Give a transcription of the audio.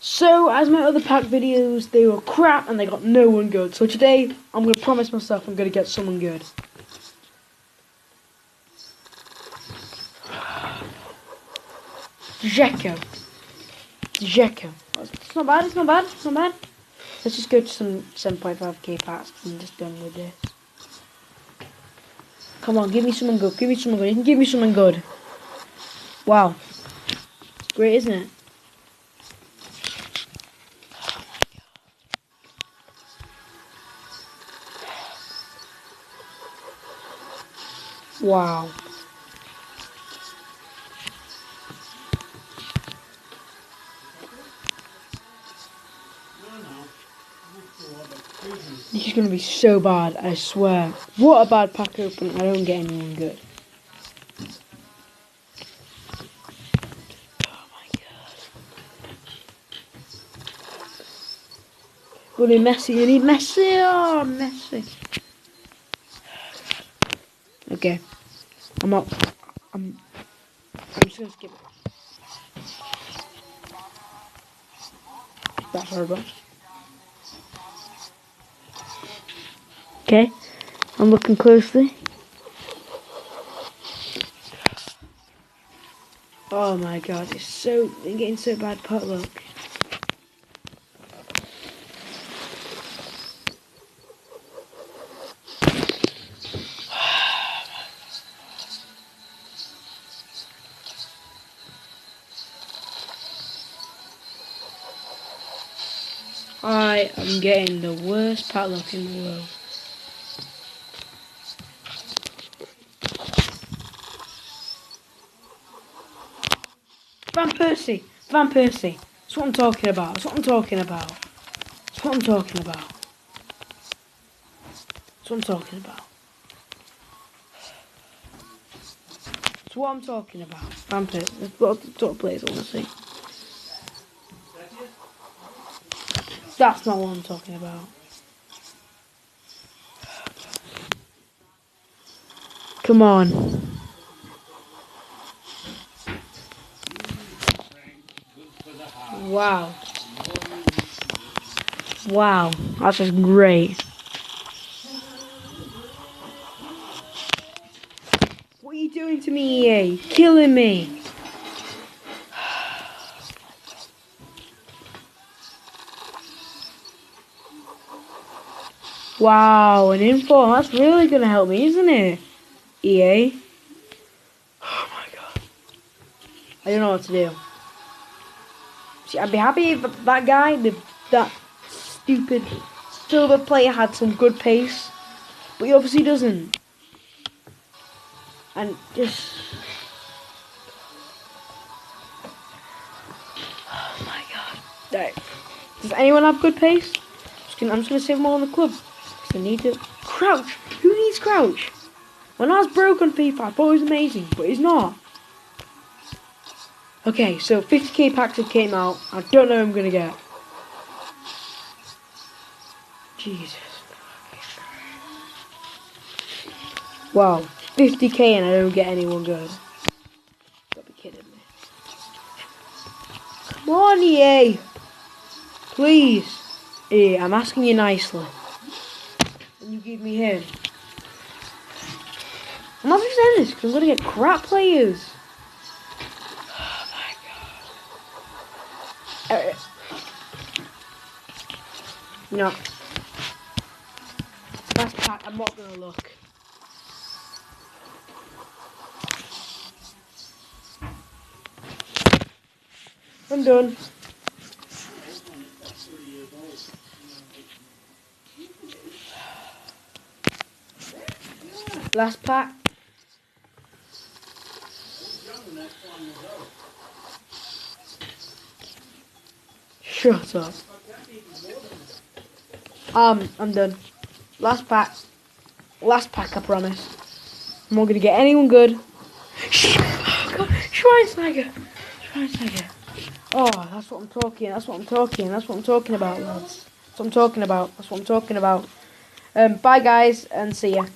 So, as my other pack videos, they were crap and they got no one good. So today, I'm going to promise myself I'm going to get someone good. Dzeko. It's not bad, it's not bad, it's not bad. Let's just go to some 7.5k packs and just done with this. Come on, give me someone good, give me someone good. You can give me someone good. Wow. Great, isn't it? Wow. This is going to be so bad, I swear. What a bad pack opening. I don't get anyone good. Oh my god. We need Messi, you need Messi. Oh, Messi. Okay. I'm just going to skip it. That's horrible. Okay, I'm looking closely. Oh my god, I'm getting so bad pot luck. I am getting the worst pot luck in the world. Van Persie. That's what I'm talking about. That's what I'm talking about. That's what I'm talking about. That's what I'm talking about. That's what I'm talking about. Van Persie. That's what sort of players I want to see. That's not what I'm talking about. Come on. Wow. Wow. That's just great. What are you doing to me, EA? Killing me. Wow, an info. That's really going to help me, isn't it? EA. Oh my god. I don't know what to do. See, I'd be happy if that guy, that stupid silver player had some good pace. But he obviously doesn't. And just... Oh my god. Right. Does anyone have good pace? I'm just going to save them all in the club. Because I need to... Crouch! Who needs crouch? When I was broke on FIFA, I thought it was amazing. But it's not. Okay, so 50k packs have came out. I don't know who I'm going to get. Jesus. Wow, 50k and I don't get anyone good. Gotta be kidding me. Come on, EA. Please. EA, I'm asking you nicely. And you give me him. I'm not just saying this because I'm going to get crap players. Oh my god. No. Last pack, I'm not going to look. I'm done. Last pack. Shut up. I'm done. Last pack. Last pack, I promise. I'm not gonna get anyone good. Oh god, Schweinsteiger. Oh, that's what I'm talking about, lads. That's what I'm talking about. Bye guys, and see ya.